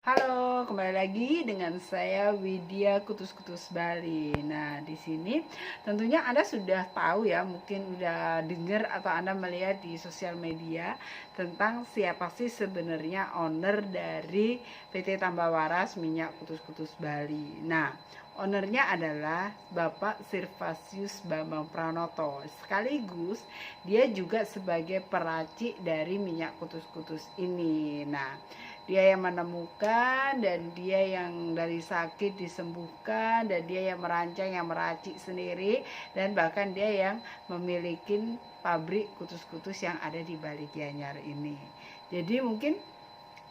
Halo, kembali lagi dengan saya Widya Kutus-Kutus Bali. Nah, di sini tentunya Anda sudah tahu ya, mungkin udah dengar atau Anda melihat di sosial media tentang siapa sih sebenarnya owner dari PT Tambah Waras Minyak Kutus-Kutus Bali. Nah, ownernya adalah Bapak Sirvasius Bambang Pranoto. Sekaligus dia juga sebagai peracik dari minyak kutus-kutus ini. Nah, dia yang menemukan dan dia yang dari sakit disembuhkan dan dia yang merancang, yang meracik sendiri, dan bahkan dia yang memiliki pabrik kutus-kutus yang ada di Bali Gianyar ini. Jadi mungkin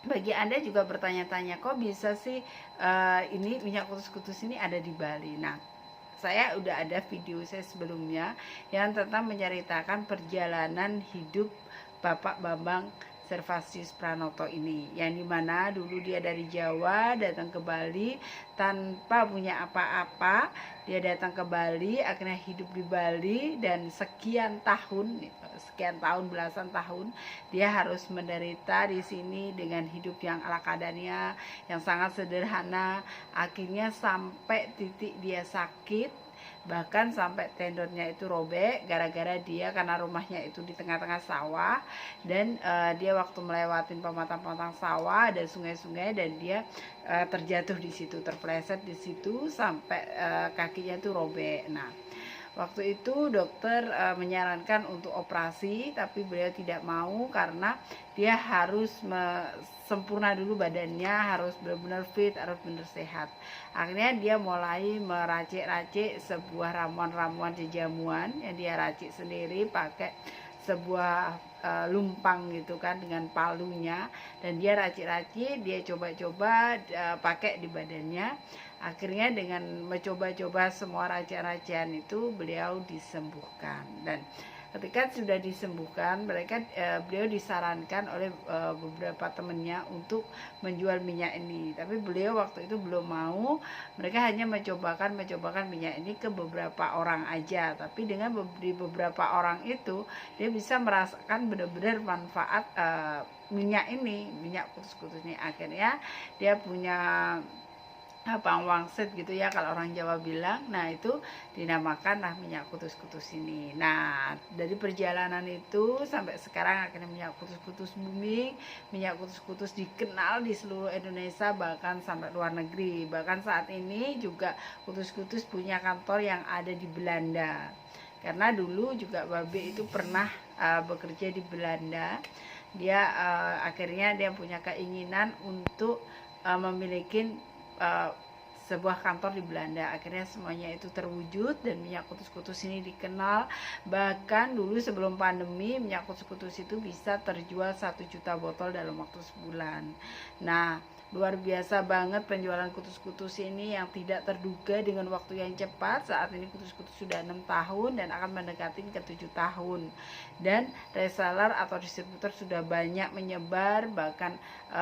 bagi Anda juga bertanya-tanya, kok bisa sih ini minyak kutus-kutus ini ada di Bali. Nah, saya udah ada video saya sebelumnya yang tentang menceritakan perjalanan hidup Bapak Bambang Servasius Pranoto ini, yang dimana dulu dia dari Jawa datang ke Bali tanpa punya apa-apa. Dia datang ke Bali, akhirnya hidup di Bali, dan sekian tahun belasan tahun dia harus menderita di sini dengan hidup yang ala kadarnya, yang sangat sederhana. Akhirnya sampai titik dia sakit, bahkan sampai tendonnya itu robek gara-gara dia, karena rumahnya itu di tengah-tengah sawah, dan dia waktu melewati pematang-pematang sawah dan sungai-sungai, dan dia terjatuh di situ, terpleset di situ sampai kakinya itu robek. Nah, waktu itu dokter menyarankan untuk operasi, tapi beliau tidak mau karena dia harus sempurna dulu badannya, harus benar-benar fit, harus benar sehat. Akhirnya dia mulai meracik-racik sebuah ramuan-ramuan jamuan yang dia racik sendiri pakai sebuah lumpang gitu kan, dengan palunya, dan dia racik-racik, dia coba-coba pakai di badannya. Akhirnya dengan mencoba-coba semua racian-racian itu beliau disembuhkan, dan ketika sudah disembuhkan beliau disarankan oleh beberapa temannya untuk menjual minyak ini, tapi beliau waktu itu belum mau. Mereka hanya mencobakan minyak ini ke beberapa orang aja, tapi dengan di beberapa orang itu dia bisa merasakan benar-benar manfaat minyak ini, minyak kutus-kutus ini. Akhirnya dia punya wangsit gitu ya kalau orang Jawa bilang. Nah, itu dinamakan minyak kutus-kutus ini. Nah, dari perjalanan itu sampai sekarang akhirnya minyak kutus-kutus booming, minyak kutus-kutus dikenal di seluruh Indonesia, bahkan sampai luar negeri. Bahkan saat ini juga kutus-kutus punya kantor yang ada di Belanda, karena dulu juga Babe itu pernah bekerja di Belanda. Dia akhirnya dia punya keinginan untuk memiliki sebuah kantor di Belanda. Akhirnya semuanya itu terwujud dan minyak kutus-kutus ini dikenal. Bahkan dulu sebelum pandemi, minyak kutus-kutus itu bisa terjual 1 juta botol dalam waktu sebulan. Nah, luar biasa banget penjualan kutus-kutus ini yang tidak terduga dengan waktu yang cepat. Saat ini kutus-kutus sudah 6 tahun dan akan mendekati ke 7 tahun. Dan reseller atau distributor sudah banyak menyebar, bahkan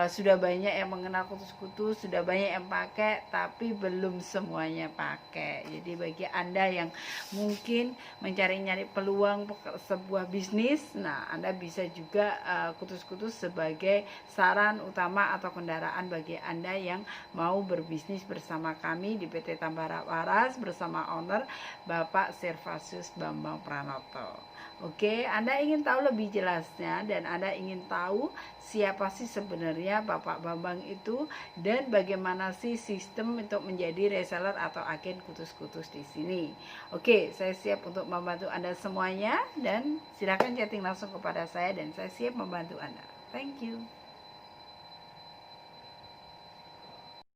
sudah banyak yang mengenal kutus-kutus, sudah banyak yang pakai, tapi belum semuanya pakai. Jadi bagi Anda yang mungkin mencari-nyari peluang sebuah bisnis, nah Anda bisa juga kutus-kutus sebagai saran utama atau kendaraan bagi Anda yang mau berbisnis bersama kami di PT Tambah Waras bersama owner Bapak Servasius Bambang Pranoto. Oke, Anda ingin tahu lebih jelasnya dan Anda ingin tahu siapa sih sebenarnya Bapak Bambang itu dan bagaimana sih sistem untuk menjadi reseller atau agen kutus-kutus di sini. Oke, saya siap untuk membantu Anda semuanya, dan silakan chatting langsung kepada saya dan saya siap membantu Anda. Thank you.